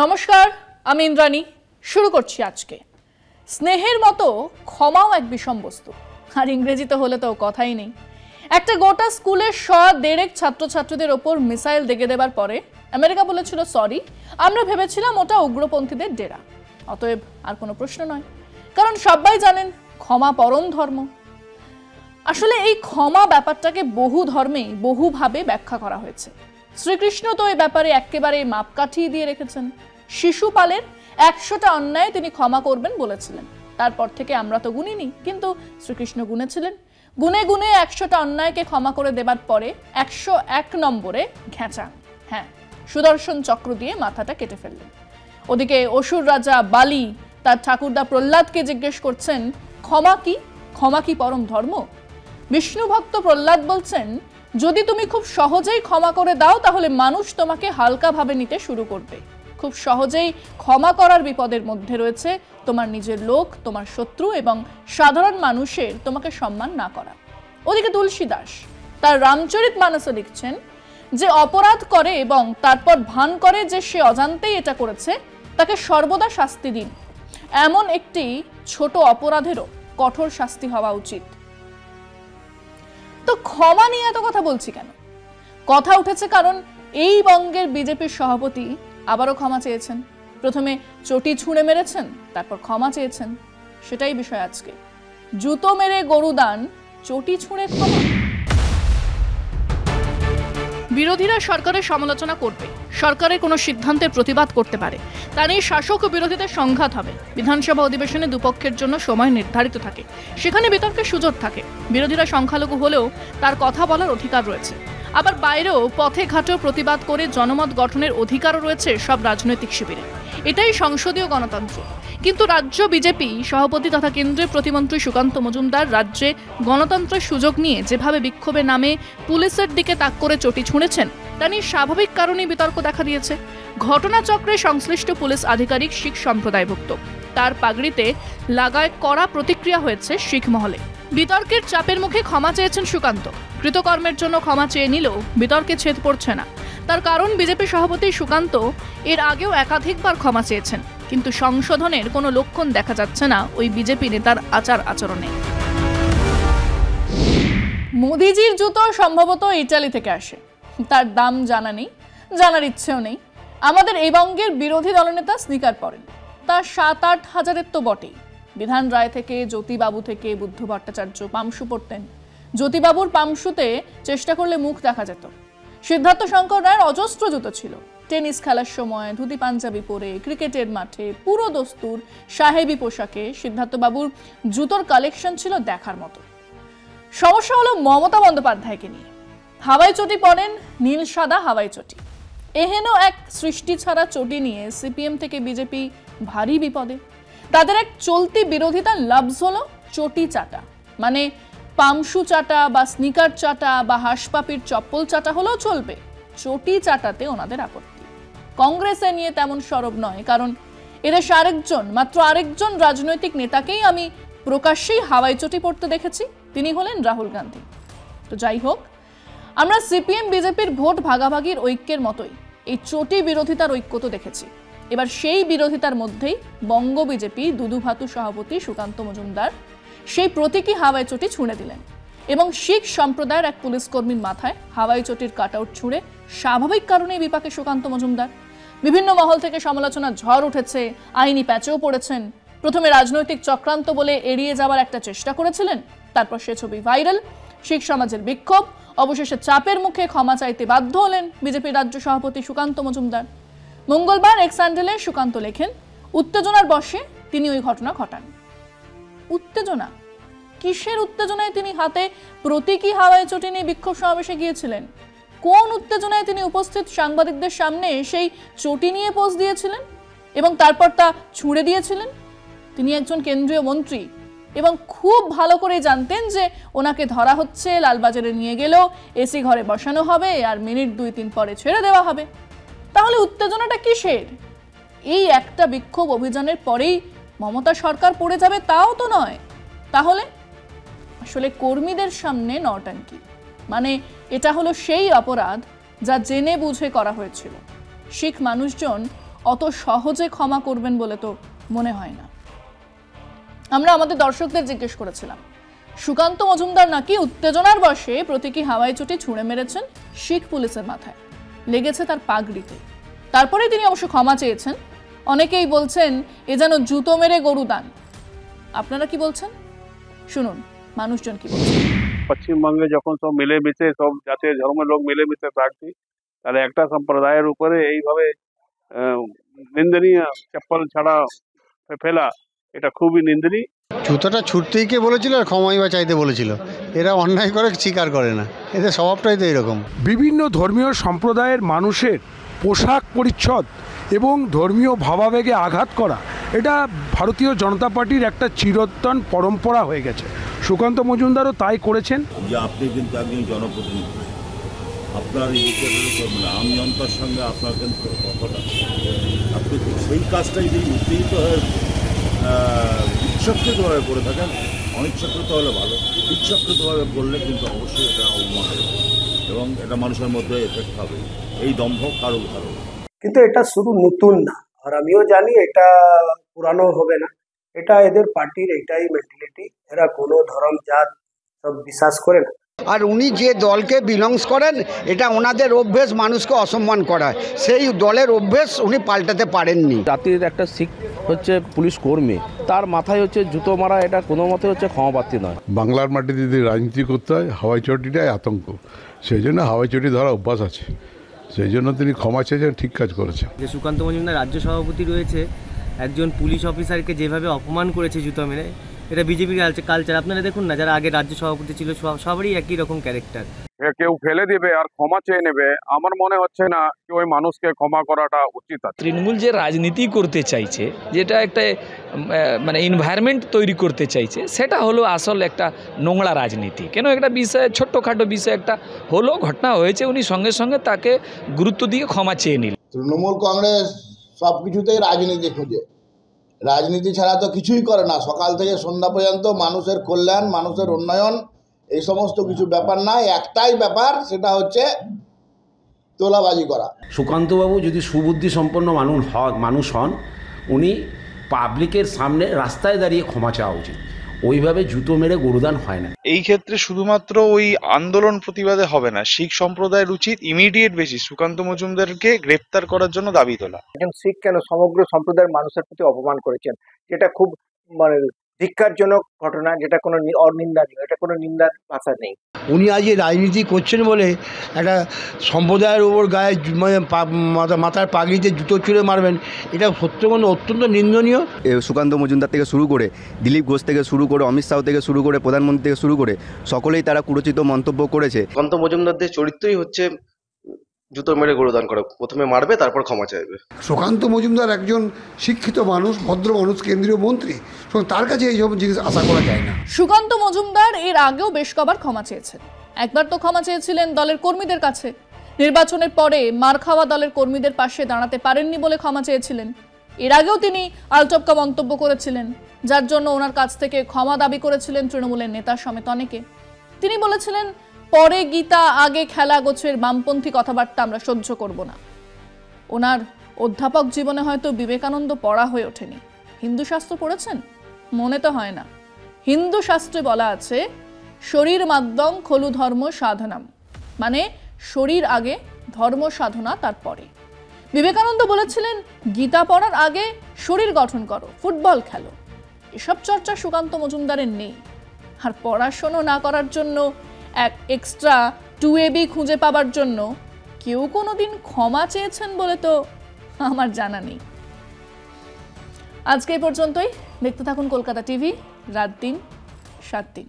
নমস্কার, আমি ইন্দ্রাণী। শুরু করছি আজকে। স্নেহের মতো ক্ষমাও এক বিষম বস্তু, আর ইংরেজিতে হলে তো কথাই নেই। একটা গোটা স্কুলের 150 ছাত্রছাত্রীদের ওপর মিসাইল দেগে দেবার পরে আমেরিকা বলেছিল সরি, আমরা ভেবেছিলাম ওটা উগ্রপন্থীদের ডেরা। অতএব আর কোনো প্রশ্ন নয়, কারণ সবাই জানেন ক্ষমা পরম ধর্ম। আসলে এই ক্ষমা ব্যাপারটাকে বহু ধর্মেই বহুভাবে ব্যাখ্যা করা হয়েছে। শ্রীকৃষ্ণ তো এই ব্যাপারে একেবারে মাপকাঠি দিয়ে রেখেছেন। শিশুপালের 100টা অন্যায় তিনি ক্ষমা করবেন বলেছিলেন। তারপর থেকে আমরা তো গুনিনি, কিন্তু শ্রীকৃষ্ণ গুনেছিলেন। গুনে গুনে 100টা অন্যায়কে ক্ষমা করে দেবার পরে 101 নম্বরে ঘেঁচা, হ্যাঁ, সুদর্শন চক্র দিয়ে মাথাটা কেটে ফেললেন। ওদিকে অসুর রাজা বালি তার ঠাকুরদা প্রহ্লাদকে জিজ্ঞেস করছেন, ক্ষমা কি পরম ধর্ম? বিষ্ণু ভক্ত প্রহ্লাদ বলছেন, যদি তুমি খুব সহজেই ক্ষমা করে দাও তাহলে মানুষ তোমাকে হালকাভাবে নিতে শুরু করবে। খুব সহজেই ক্ষমা করার বিপদের মধ্যে রয়েছে তোমার নিজের লোক, তোমার শত্রু এবং সাধারণ মানুষের তোমাকে সম্মান না করা। ওদিকে তুলসী দাস তার রামচরিতমানসে লিখছেন, যে অপরাধ করে এবং তারপর ভান করে যে সে অজান্তেই এটা করেছে, তাকে সর্বদা শাস্তি দিন। এমন একটি ছোট অপরাধেরও কঠোর শাস্তি হওয়া উচিত। তো ক্ষমা নিয়ে এত কথা বলছি কেন? কথা উঠেছে কারণ এই বঙ্গের বিজেপির সভাপতি আবারও ক্ষমা চেয়েছেন। প্রথমে চটি ছুঁড়ে মেরেছেন, তারপর ক্ষমা চেয়েছেন। সেটাই বিষয় আজকে। জুতো মেরে গরু দান, চটি ছুঁড়ে ক্ষমা। বিরোধীরা সরকারের সমালোচনা করবে, সরকারের কোনো সিদ্ধান্তের প্রতিবাদ করতে পারে, তা নিয়ে শাসক ও বিরোধীদের সংঘাত হবে। বিধানসভা অধিবেশনে দুপক্ষের জন্য সময় নির্ধারিত থাকে, সেখানে বিতর্কের সুযোগ থাকে। বিরোধীরা সংখ্যালঘু হলেও তার কথা বলার অধিকার রয়েছে। আবার বাইরেও পথে ঘাটেও প্রতিবাদ করে জনমত গঠনের অধিকারও রয়েছে সব রাজনৈতিক শিবিরে। এটাই সংসদীয় গণতন্ত্র। কিন্তু রাজ্য বিজেপি সভাপতি তথা কেন্দ্রীয় প্রতিমন্ত্রী সুকান্ত মজুমদার রাজ্যে গণতন্ত্রের সুযোগ নিয়ে যেভাবে বিক্ষোভের নামে পুলিশের দিকে তাক করে চটি ছুঁড়েছেন, তা নিয়ে স্বাভাবিক কারণেই বিতর্ক দেখা দিয়েছে। ঘটনাচক্রে সংশ্লিষ্ট পুলিশ আধিকারিক শিখ সম্প্রদায়ভুক্ত, তার পাগড়িতে লাগায় কড়া প্রতিক্রিয়া হয়েছে শিখ মহলে। বিতর্কের চাপের মুখে ক্ষমা চেয়েছেন সুকান্ত। কৃতকর্মের জন্য ক্ষমা চেয়ে নিলেও বিতর্কে ছেদ পড়ছে না। তার কারণ বিজেপি সভাপতি সুকান্ত এর আগেও একাধিকবার ক্ষমা চেয়েছেন, কিন্তু সংশোধনের কোনো লক্ষণ দেখা যাচ্ছে না ওই বিজেপি নেতার আচার আচরণে। মোদিজির জুতো সম্ভবত ইটালি থেকে আসে, তার দাম জানা নেই, জানার ইচ্ছেও নেই। আমাদের এই বঙ্গের বিরোধী দলনেতা স্নিকার পরেন, তার 7-8 হাজারের তো বটেই। বিধান রায় থেকে জ্যোতিবাবু থেকে বুদ্ধ ভট্টাচার্য পামশু পড়তেন। জ্যোতিবাবুর পামশুতে চেষ্টা করলে মুখ দেখা যেত। সিদ্ধার্থ শঙ্কর রায়ের অজস্র জুতো ছিল। টেনিস খেলার সময় ধুতি পাঞ্জাবি পরে ক্রিকেটের মাঠে পুরো দস্তুর সাহেবি পোশাকে সিদ্ধার্থবাবুর জুতোর কালেকশন ছিল দেখার মতো। সমস্যা হলো মমতা বন্দ্যোপাধ্যায়কে নিয়ে। হাওয়াই চটি পরেন, নীল সাদা হাওয়াই চটি। এহেন এক সৃষ্টি ছাড়া চটি নিয়ে সিপিএম থেকে বিজেপি ভারী বিপদে। তাদের এক চলতি বিরোধিতার লাভস হলো চটি চাটা, মানে পামশু চাটা বা স্নিকার চাটা বা হাঁসপাপির চপ্পল চাটা হলেও চলবে, চটি চাটাতে ওনাদের আপত্তি। কংগ্রেসে নিয়ে তেমন সরব নয়, কারণ এদেশে মাত্র আরেকজন রাজনৈতিক নেতাকেই আমি প্রকাশ্যেই হাওয়াই চটি পড়তে দেখেছি, তিনি হলেন রাহুল গান্ধী। তো যাই হোক, আমরা সিপিএম বিজেপির ভোট ভাগাভাগির ঐক্যের মতোই এই চটি বিরোধিতার ঐক্য তো দেখেছি। এবার সেই বিরোধিতার মধ্যেই বঙ্গ বিজেপি দুদুভাতু সভাপতি সুকান্ত মজুমদার সেই প্রতীকী হাওয়াই চটি ছুঁড়ে দিলেন এবং শিখ সম্প্রদায়ের এক পুলিশ কর্মীর মাথায় হাওয়াই চটির কাটআউট ছুঁড়ে স্বাভাবিক কারণেই বিপাকে সুকান্ত মজুমদার। বিভিন্ন মহল থেকে সমালোচনার ঝড় উঠেছে, আইনি প্যাচেও পড়েছেন। প্রথমে রাজনৈতিক চক্রান্ত বলে এড়িয়ে যাওয়ার একটা চেষ্টা করেছিলেন, তারপর সে ছবি ভাইরাল, শিখ সমাজের বিক্ষোভ, অবশেষে চাপের মুখে ক্ষমা চাইতে বাধ্য হলেন বিজেপির রাজ্য সভাপতি সুকান্ত মজুমদার। মঙ্গলবার এক্স হ্যান্ডেলে সুকান্ত লেখেন, উত্তেজনার বশে তিনি ওই ঘটনা ঘটান। উত্তেজনা? কিসের উত্তেজনায় তিনি হাতে প্রতীকী হাওয়াই চটি নিয়ে বিক্ষোভ সমাবেশে গিয়েছিলেন? কোন উত্তেজনায় তিনি উপস্থিত সাংবাদিকদের সামনে সেই চটি নিয়ে পোজ দিয়েছিলেন এবং তারপর তা ছুঁড়ে দিয়েছিলেন? তিনি একজন কেন্দ্রীয় মন্ত্রী এবং খুব ভালো করে জানতেন যে ওনাকে ধরা হচ্ছে, লালবাজারে নিয়ে গেলেও এসি ঘরে বসানো হবে আর মিনিট 2-3 পরে ছেড়ে দেওয়া হবে। তাহলে উত্তেজনাটা কিসের? এই একটা বিক্ষোভ অভিযানের পরেই মমতা সরকার পড়ে যাবে তাও তো নয়। তাহলে আসলে কর্মীদের সামনে নটাঙ্কি, মানে এটা হলো সেই অপরাধ যা জেনে বুঝে করা হয়েছিল। শিখ মানুষজন অত সহজে ক্ষমা করবেন বলে তো মনে হয় না। আমরা আমাদের দর্শকদের জিজ্ঞেস করেছিলাম, সুকান্ত মজুমদার নাকি উত্তেজনার বশে প্রতীকী হাওয়াই চটি ছুঁড়ে মেরেছেন শিখ পুলিশের মাথায়, লেগেছে তার পাগড়িতে। তারপরে তিনি অবশ্য ক্ষমা চেয়েছেন। অনেকেই বলছেন এ যেন জুতো মেরে গরু দান। আপনারা কি বলছেন শুনুন মানুষজন কি বলছেন। পশ্চিমবঙ্গে যখন সব মিলেমিশে সব জাতীয় ধর্মের লোক মিলেমিশে থাকছি, তাহলে একটা সম্প্রদায়ের উপরে এইভাবে নিন্দনীয় চপ্পল ছাড়া ফেলা, এটা খুবই নিন্দনীয়। জুতোটা ছুটতেই কে বলেছিল আর ক্ষমাই বা চাইতে বলেছিল? এরা অন্যায় করে স্বীকার করে না, এদের স্বভাবটাই তো এরকম। বিভিন্ন ধর্মীয় সম্প্রদায়ের মানুষের পোশাক পরিচ্ছদ এবং ধর্মীয় ভাবাবেগে আঘাত করা, এটা ভারতীয় জনতা পার্টির একটা চিরন্তন পরম্পরা হয়ে গেছে। সুকান্ত মজুমদারও তাই করেছেন। যে আপনি কিন্তু একজন জনপ্রতিনিধি, আপনার আম জনতার সঙ্গে আপনার কিন্তু কথাটা, আপনি সেই কাজটাই যদি উত্তেজিত হয়ে ইচ্ছাকৃতভাবে করে থাকেন, অনিচ্ছাকৃত হলে ভালো, ইচ্ছাকৃতভাবে করলে কিন্তু অবশ্যই এটা অবমান হবে এবং এটা মানুষের মধ্যে এফেক্ট হবে। এই দম্ভ কারো কারো, কিন্তু এটা শুধু নতুন না, আর আমিও জানি এটা পুরানো হবে না। এটা এদের পার্টির এটাই মেন্টালিটি, এরা কোনো ধর্ম জাত সব বিশ্বাস করে না। আর উনি যে দলকে বিলংস করেন, এটা ওনাদের অভ্যেস মানুষকে অসম্মান করা, সেই দলের অভ্যেস উনি পাল্টাতে পারেননি। জাতির একটা শিখ হচ্ছে পুলিশ কর্মী, তার মাথায় হচ্ছে জুতো মারা, এটা কোনো মতে হচ্ছে ক্ষমাপ্রার্থী নয়। বাংলার মাটিতে যদি রাজনীতি করতে হয়, হাওয়াই চটিটাই আতঙ্ক, সেই জন্য হাওয়াই চটি ধরা অভ্যাস আছে, সেই জন্য তিনি ক্ষমা চেয়েছেন, ঠিক কাজ করেছেন। যে সুকান্ত মজুমদার রাজ্য সভাপতি রয়েছে, একজন পুলিশ অফিসারকে যেভাবে অপমান করেছে জুতো মেরে, এটা বিজেপির কালচার। আপনারা দেখুন না, যারা আগে রাজ্য সভাপতি ছিল সবারই একই রকম ক্যারেক্টার। কেউ ফেলে দেবে আর ক্ষমা চেয়ে নেবে, আমার মনে হচ্ছে না যে ওই মানুষকে ক্ষমা করাটা উচিত আছে। তৃণমূল যে রাজনীতি করতে চাইছে, যেটা একটা মানে এনভায়রনমেন্ট তৈরি করতে চাইছে, সেটা হলো আসল একটা নোংরা রাজনীতি। কেন একটা বিষয়, ছোট্টখাটো বিষয় একটা হলো, ঘটনা হয়েছে, উনি সঙ্গে সঙ্গে তাকে গুরুত্ব দিয়ে ক্ষমা চেয়ে নিল। তৃণমূল কংগ্রেস সব কিছুতেই রাজনীতি খোঁজে, রাজনীতি ছাড়া তো কিছুই করে না। সকাল থেকে সন্ধ্যা পর্যন্ত মানুষের কল্যাণ, মানুষের উন্নয়ন, এই সমস্ত কিছু ব্যাপার নাই, একটাই ব্যাপার, সেটা হচ্ছে তোলাবাজি করা। সুকান্তবাবু যদি সুবুদ্ধি সম্পন্ন মানুষ হন, উনি পাবলিকের সামনে রাস্তায় দাঁড়িয়ে ক্ষমা চাওয়া উচিত, ওইভাবে জুতো মেরে গরুদান হয় না। এই ক্ষেত্রে শুধুমাত্র ওই আন্দোলন প্রতিবাদে হবে না, শিখ সম্প্রদায়ের উচিত ইমিডিয়েট বেসিস সুকান্ত মজুমদারকে গ্রেপ্তার করার জন্য দাবি তোলা। একজন শিখ কেন সমগ্র সম্প্রদায়ের মানুষের প্রতি অপমান করেছেন, যেটা খুব মানে ধিক্কারজনক ঘটনা, যেটা কোনো অনিন্দনীয়, এটা কোনো নিন্দার ভাষা নেই। উনি আজ এই রাজনীতি করছেন বলে একটা সম্প্রদায়ের উপর গায়ে মাথার পাগড়িতে জুতো ছুঁড়ে মারবেন, এটা সত্য কোনো অত্যন্ত নিন্দনীয়। সুকান্ত মজুমদার থেকে শুরু করে দিলীপ ঘোষ থেকে শুরু করে অমিত শাহ থেকে শুরু করে প্রধানমন্ত্রী থেকে শুরু করে সকলেই তারা কুরুচিত মন্তব্য করেছে। সুকান্ত মজুমদারদের চরিত্রই হচ্ছে জুতো মেরে গরুদান করা, প্রথমে মারবে তারপর ক্ষমা চাইবে। সুকান্ত মজুমদার একজন শিক্ষিত মানুষ, ভদ্র মানুষ, কেন্দ্রীয় মন্ত্রী, তার কাছে এইসব জিনিস আশা করা যায় না। সুকান্ত মজুমদার এর আগেও বেশ কবার ক্ষমা চেয়েছেন। একবার তো ক্ষমা চেয়েছিলেন দলের কর্মীদের কাছে, নির্বাচনের পরে মার খাওয়া দলের কর্মীদের পাশে দাঁড়াতে পারেননি বলে ক্ষমা চেয়েছিলেন। এর আগেও তিনি আলটপকা মন্তব্য করেছিলেন, যার জন্য ওনার কাছ থেকে ক্ষমা দাবি করেছিলেন তৃণমূলের নেতা সমেত অনেকে। তিনি বলেছিলেন, পরে গীতা আগে খেলা গোছের বামপন্থী কথাবার্তা আমরা সহ্য করব না। ওনার অধ্যাপক জীবনে হয়তো বিবেকানন্দ পড়া হয়ে ওঠেনি। হিন্দু শাস্ত্র পড়েছেন? মনে তো হয় না। হিন্দু শাস্ত্রে বলা আছে, শরীর মাদ্যং খলু ধর্ম সাধনাম, মানে শরীর আগে, ধর্ম সাধনা তারপরে। বিবেকানন্দ বলেছিলেন, গীতা পড়ার আগে শরীর গঠন করো, ফুটবল খেলো। এসব চর্চা সুকান্ত মজুমদারের নেই। আর পড়াশোনা না করার জন্য, এক এক্সট্রা 2AB খুঁজে পাবার জন্য কেউ কোনোদিন ক্ষমা চেয়েছেন বলে তো আমার জানা নেই। আজকে এই পর্যন্তই। দেখতে থাকুন কলকাতা টিভি, রাত দিন 7 দিন।